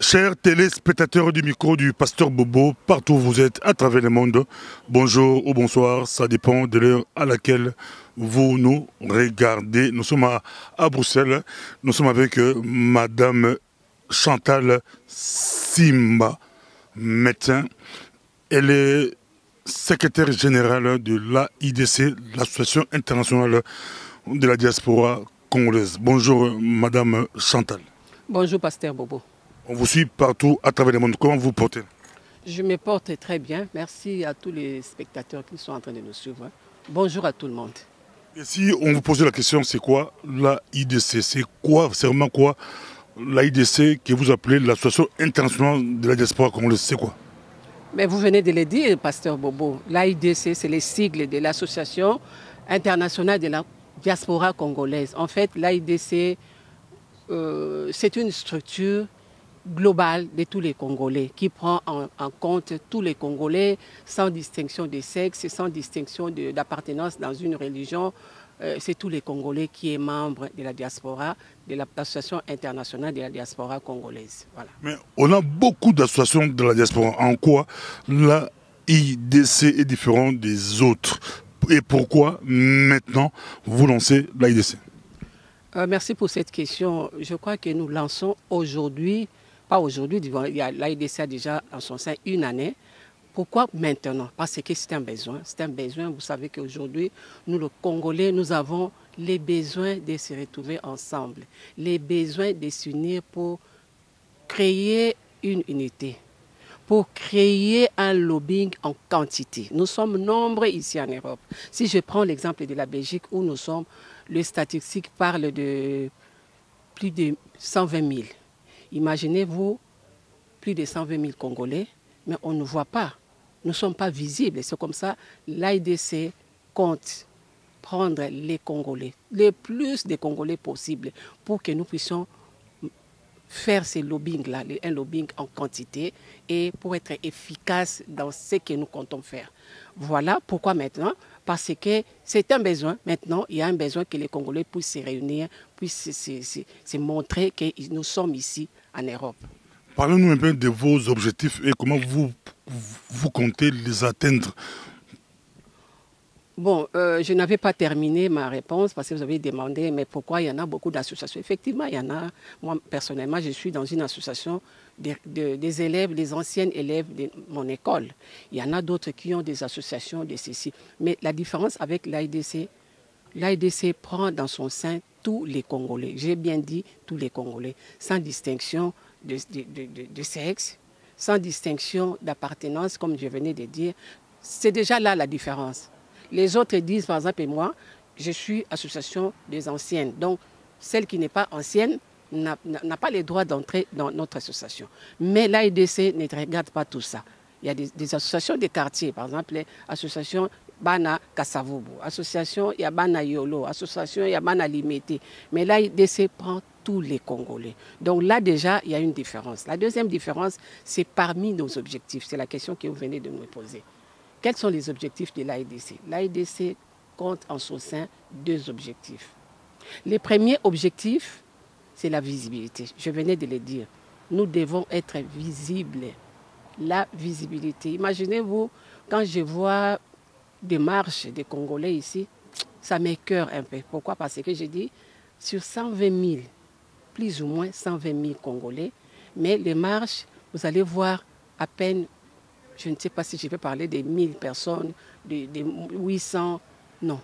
Chers téléspectateurs du micro du Pasteur Bobo, partout où vous êtes à travers le monde, bonjour ou bonsoir, ça dépend de l'heure à laquelle vous nous regardez. Nous sommes à Bruxelles, nous sommes avec Madame Chantal Simba, médecin. Elle est secrétaire générale de l'AIDC, l'Association internationale de la diaspora congolaise. Bonjour Madame Chantal. Bonjour Pasteur Bobo. On vous suit partout à travers le monde. Comment vous portez? Je me porte très bien. Merci à tous les spectateurs qui sont en train de nous suivre. Bonjour à tout le monde. Et si on vous posait la question, c'est quoi l'AIDC? C'est quoi, c'est vraiment quoi l'AIDC que vous appelez l'Association internationale de la diaspora congolaise? C'est quoi? Mais vous venez de le dire, Pasteur Bobo. L'AIDC, c'est les sigles de l'Association internationale de la diaspora congolaise. En fait, l'AIDC, c'est une structure globale de tous les Congolais, qui prend en compte tous les Congolais sans distinction de sexe, sans distinction d'appartenance dans une religion. C'est tous les Congolais qui est membre de la diaspora, de l'Association internationale de la diaspora congolaise. Voilà. Mais on a beaucoup d'associations de la diaspora. En quoi l'AIDC est différent des autres? Et pourquoi maintenant vous lancez l'AIDC? Merci pour cette question. Je crois que nous lançons aujourd'hui, pas aujourd'hui, l'AIDC a déjà en son sein une année. Pourquoi maintenant? Parce que c'est un besoin. C'est un besoin. Vous savez qu'aujourd'hui, nous, les Congolais, nous avons les besoins de se retrouver ensemble, les besoins de s'unir pour créer une unité, pour créer un lobbying en quantité. Nous sommes nombreux ici en Europe. Si je prends l'exemple de la Belgique, où nous sommes, les statistiques parlent de plus de 120 000. Imaginez-vous, plus de 120 000 Congolais, mais on ne voit pas. Nous ne sommes pas visibles. C'est comme ça, l'AIDC compte prendre les Congolais, le plus de Congolais possible, pour que nous puissions faire ces lobbying-là, un lobbying en quantité, et pour être efficace dans ce que nous comptons faire. Voilà pourquoi maintenant, parce que c'est un besoin. Maintenant, il y a un besoin que les Congolais puissent se réunir, puissent se montrer que nous sommes ici en Europe. Parlez-nous un peu de vos objectifs et comment vous comptez les atteindre. Bon, je n'avais pas terminé ma réponse parce que vous avez demandé, mais pourquoi il y en a beaucoup d'associations? Effectivement, il y en a. Moi, personnellement, je suis dans une association des élèves, des anciens élèves de mon école. Il y en a d'autres qui ont des associations de ceci. Mais la différence avec l'AIDC, l'AIDC prend dans son sein tous les Congolais. J'ai bien dit tous les Congolais, sans distinction de sexe, sans distinction d'appartenance, comme je venais de dire. C'est déjà là la différence. Les autres disent, par exemple, moi, je suis association des anciennes. Donc, celle qui n'est pas ancienne n'a pas le droit d'entrer dans notre association. Mais l'AIDC ne regarde pas tout ça. Il y a des associations de quartiers, par exemple, l'association Bana Kasavubu, association Yabana Yolo, association Yabana Limité. Mais l'AIDC prend tous les Congolais. Donc là, déjà, il y a une différence. La deuxième différence, c'est parmi nos objectifs. C'est la question que vous venez de nous poser. Quels sont les objectifs de l'AIDC? L'AIDC compte en son sein deux objectifs. Le premier objectif, c'est la visibilité. Je venais de le dire. Nous devons être visibles. La visibilité. Imaginez-vous, quand je vois des marches des Congolais ici, ça m'écoeure un peu. Pourquoi? Parce que j'ai dit, sur 120 000, plus ou moins 120 000 Congolais, mais les marches, vous allez voir à peine, je ne sais pas si je peux parler des 1000 personnes, des 800, non.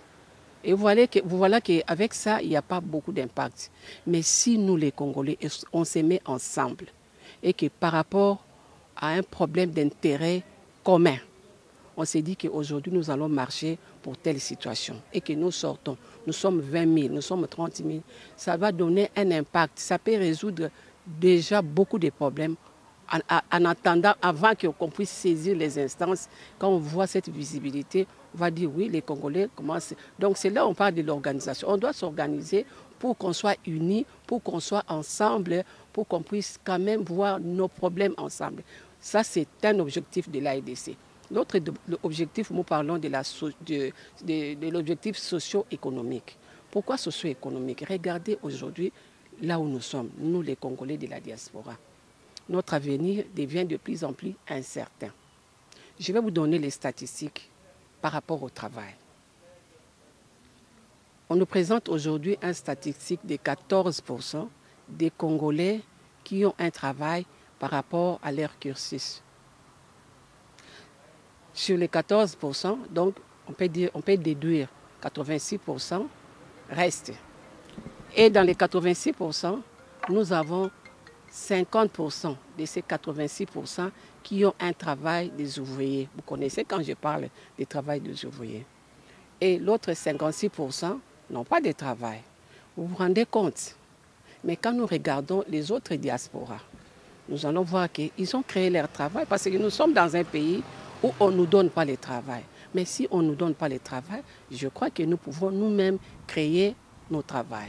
Et voilà qu'avec ça, il n'y a pas beaucoup d'impact. Mais si nous, les Congolais, on se met ensemble et que par rapport à un problème d'intérêt commun, on s'est dit qu'aujourd'hui, nous allons marcher pour telle situation et que nous sortons. Nous sommes 20 000, nous sommes 30 000. Ça va donner un impact. Ça peut résoudre déjà beaucoup de problèmes. En attendant, avant qu'on puisse saisir les instances, quand on voit cette visibilité, on va dire oui, les Congolais commencent. Donc c'est là où on parle de l'organisation. On doit s'organiser pour qu'on soit unis, pour qu'on soit ensemble, pour qu'on puisse quand même voir nos problèmes ensemble. Ça, c'est un objectif de l'AIDC. L'autre objectif, nous parlons de l'objectif socio-économique. Pourquoi socio-économique? Regardez aujourd'hui là où nous sommes, nous les Congolais de la diaspora. notre avenir devient de plus en plus incertain. Je vais vous donner les statistiques par rapport au travail. On nous présente aujourd'hui une statistique de 14% des Congolais qui ont un travail par rapport à leur cursus. Sur les 14%, donc, on peut déduire 86% restent. Et dans les 86%, nous avons 50% de ces 86% qui ont un travail des ouvriers. Vous connaissez quand je parle du travail des ouvriers. Et l'autre 56% n'ont pas de travail. Vous vous rendez compte? Mais quand nous regardons les autres diasporas, nous allons voir qu'ils ont créé leur travail parce que nous sommes dans un pays où on ne nous donne pas le travail. Mais si on ne nous donne pas le travail, je crois que nous pouvons nous-mêmes créer nos travail.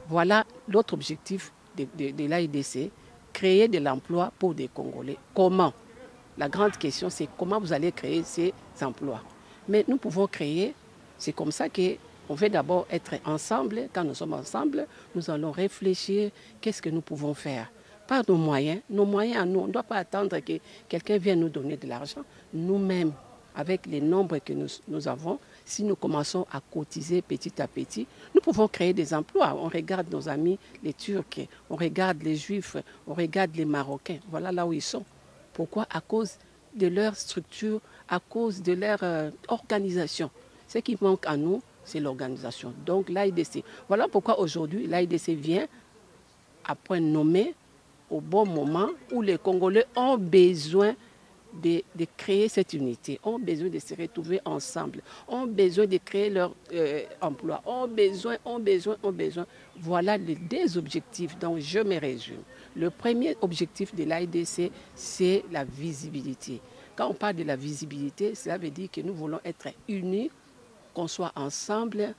Voilà l'autre objectif de l'AIDC, créer de l'emploi pour des Congolais. Comment? La grande question, c'est comment vous allez créer ces emplois. Mais nous pouvons créer, c'est comme ça qu'on veut d'abord être ensemble. Quand nous sommes ensemble, nous allons réfléchir qu'est-ce que nous pouvons faire. Par nos moyens à nous, on ne doit pas attendre que quelqu'un vienne nous donner de l'argent. Nous-mêmes, avec les nombres que nous avons, si nous commençons à cotiser petit à petit, nous pouvons créer des emplois. On regarde nos amis, les Turcs, on regarde les Juifs, on regarde les Marocains. Voilà là où ils sont. Pourquoi? À cause de leur structure, à cause de leur organisation. Ce qui manque à nous, c'est l'organisation. Donc l'AIDC. Voilà pourquoi aujourd'hui, l'AIDC vient à point nommé au bon moment où les Congolais ont besoin de créer cette unité, ont besoin de se retrouver ensemble, ont besoin de créer leur emploi, ont besoin. Voilà les deux objectifs dont je me résume. Le premier objectif de l'AIDC, c'est la visibilité. Quand on parle de la visibilité, cela veut dire que nous voulons être unis, qu'on soit ensemble,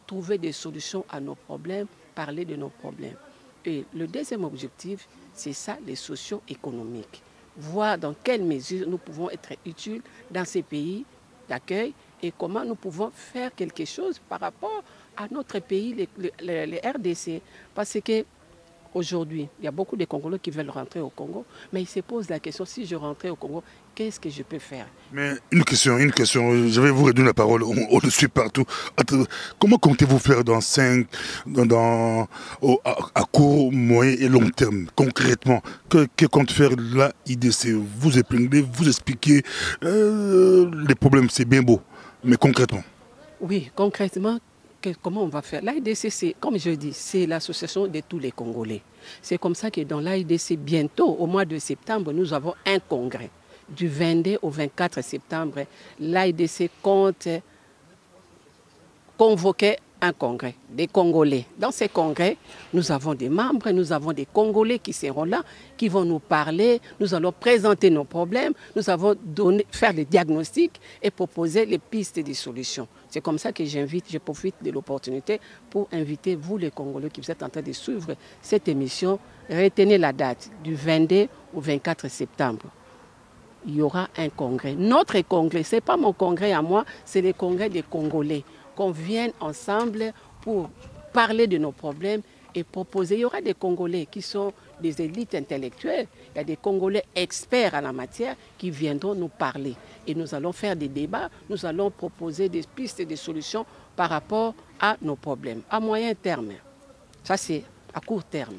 trouver des solutions à nos problèmes, parler de nos problèmes. Et le deuxième objectif, c'est ça, les socio-économiques. Voir dans quelle mesure nous pouvons être utiles dans ces pays d'accueil et comment nous pouvons faire quelque chose par rapport à notre pays, les RDC. Parce qu'aujourd'hui, il y a beaucoup de Congolais qui veulent rentrer au Congo, mais ils se posent la question, si je rentrais au Congo, qu'est-ce que je peux faire? Mais une question, je vais vous redonner la parole, on le suit partout. Comment comptez-vous faire à court, moyen et long terme, concrètement? Que compte faire l'AIDC? Vous épingler, vous expliquer les problèmes, c'est bien beau, mais concrètement? Oui, concrètement, comment on va faire? L'AIDC, c'est, comme je dis, c'est l'association de tous les Congolais. C'est comme ça que dans l'AIDC, bientôt, au mois de septembre, nous avons un congrès. Du 22 au 24 septembre, l'AIDC compte convoquer un congrès des Congolais. Dans ces congrès, nous avons des membres, nous avons des Congolais qui seront là, qui vont nous parler, nous allons présenter nos problèmes, nous allons faire des diagnostics et proposer les pistes et des solutions. C'est comme ça que je profite de l'opportunité pour inviter vous les Congolais qui vous êtes en train de suivre cette émission. Retenez la date du 22 au 24 septembre. Il y aura un congrès. Notre congrès, ce n'est pas mon congrès à moi, c'est le congrès des Congolais. Qu'on vienne ensemble pour parler de nos problèmes et proposer. Il y aura des Congolais qui sont des élites intellectuelles, il y a des Congolais experts en la matière qui viendront nous parler. Et nous allons faire des débats, nous allons proposer des pistes et des solutions par rapport à nos problèmes. À moyen terme, ça c'est à court terme.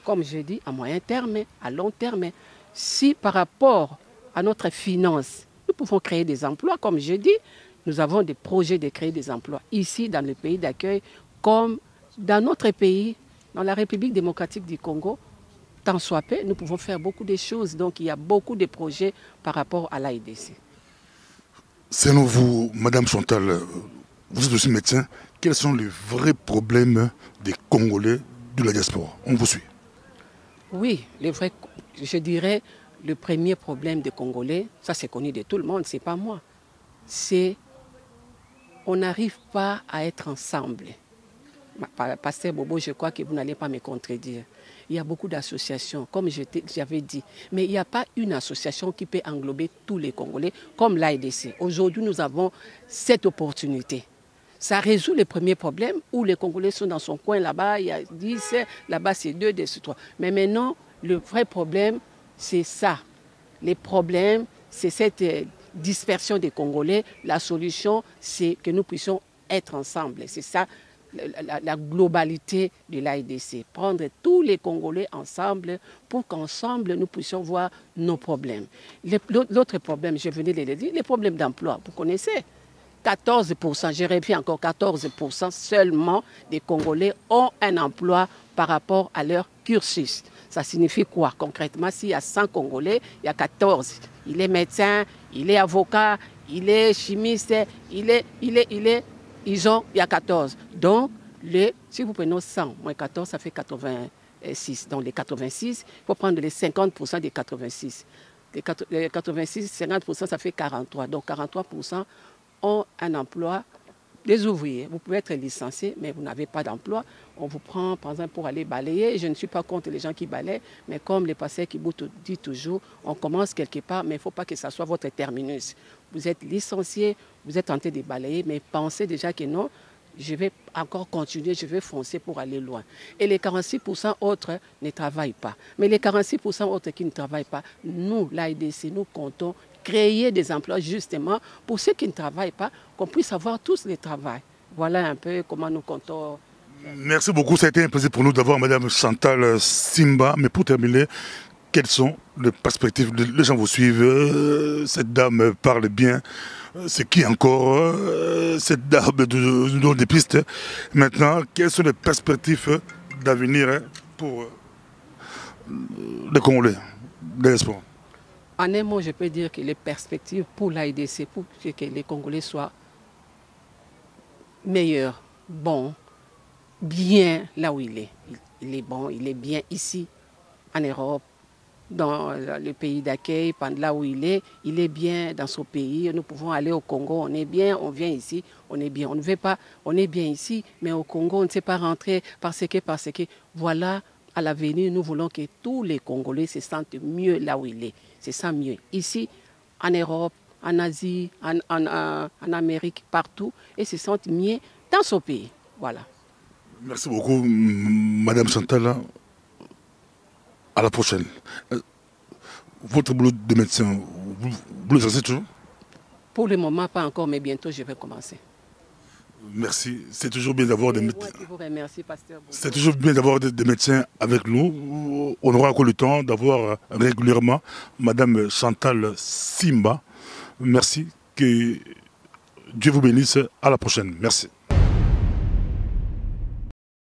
Comme je dis, à moyen terme, à long terme, si par rapport à notre finance, nous pouvons créer des emplois, comme je dis, nous avons des projets de créer des emplois ici dans le pays d'accueil, comme dans notre pays, dans la République démocratique du Congo, tant soit peu, nous pouvons faire beaucoup de choses. Donc il y a beaucoup de projets par rapport à l'AIDC. Selon vous, Madame Chantal, vous êtes aussi médecin, quels sont les vrais problèmes des Congolais de la diaspora? On vous suit. Oui, je dirais, le premier problème des Congolais, ça c'est connu de tout le monde, c'est pas moi, c'est on n'arrive pas à être ensemble. Pasteur Bobo, je crois que vous n'allez pas me contredire. Il y a beaucoup d'associations, comme j'avais dit, mais il n'y a pas une association qui peut englober tous les Congolais, comme l'AIDC. Aujourd'hui, nous avons cette opportunité. Ça résout les premiers problèmes où les Congolais sont dans son coin là-bas, il y a 10, là-bas c'est 2, c'est 3. Mais maintenant, le vrai problème, C'est ça. Les problèmes, c'est cette dispersion des Congolais. La solution, c'est que nous puissions être ensemble. C'est ça la globalité de l'AIDC. Prendre tous les Congolais ensemble pour qu'ensemble nous puissions voir nos problèmes. L'autre problème, je venais de le dire, les problèmes d'emploi, vous connaissez. 14%, je répète encore 14% seulement des Congolais ont un emploi par rapport à leur cursus. Ça signifie quoi concrètement? S'il y a 100 Congolais, il y a 14. Il est médecin, il est avocat, il est chimiste, il y a 14. Donc, si vous prenez 100 moins 14, ça fait 86. Donc, les 86, il faut prendre les 50% des 86. Les 86, 50%, ça fait 43. Donc, 43% ont un emploi. Des ouvriers, vous pouvez être licencié, mais vous n'avez pas d'emploi. On vous prend, par exemple, pour aller balayer. Je ne suis pas contre les gens qui balayent, mais comme les pasteurs qui vous disent toujours, on commence quelque part, mais il ne faut pas que ça soit votre terminus. Vous êtes licencié, vous êtes tenté de balayer, mais pensez déjà que non, je vais encore continuer, je vais foncer pour aller loin. Et les 46% autres ne travaillent pas. Mais les 46% autres qui ne travaillent pas, nous, l'AIDC, nous comptons créer des emplois justement pour ceux qui ne travaillent pas, qu'on puisse avoir tous le travail. Voilà un peu comment nous comptons. Merci beaucoup, ça a été un plaisir pour nous d'avoir Madame Chantal Simba. Mais pour terminer, quelles sont les perspectives? Les gens vous suivent, cette dame parle bien. C'est qui encore cette dame nous donne des pistes. Maintenant, quelles sont les perspectives d'avenir pour les Congolais, de l'espoir? En un mot, je peux dire que les perspectives pour l'AIDC, pour que les Congolais soient meilleurs, bons, bien là où il est. Il est bon, il est bien ici, en Europe, dans le pays d'accueil, là où il est bien dans son pays. Nous pouvons aller au Congo, on est bien, on vient ici, on est bien. On ne veut pas, on est bien ici, mais au Congo, on ne sait pas rentrer parce que, voilà, à l'avenir, nous voulons que tous les Congolais se sentent mieux là où il est. Se sentent mieux ici, en Europe, en Asie, en Amérique, partout, et se sentent mieux dans son pays. Voilà. Merci beaucoup, Madame Chantal. À la prochaine. Votre boulot de médecin, vous l'exercez toujours? Pour le moment, pas encore, mais bientôt, je vais commencer. Merci. C'est toujours bien d'avoir des médecins. Je vous remercie, pasteur. C'est toujours bien d'avoir des médecins avec nous. On aura encore le temps d'avoir régulièrement Madame Chantal Simba. Merci. Que Dieu vous bénisse. À la prochaine. Merci.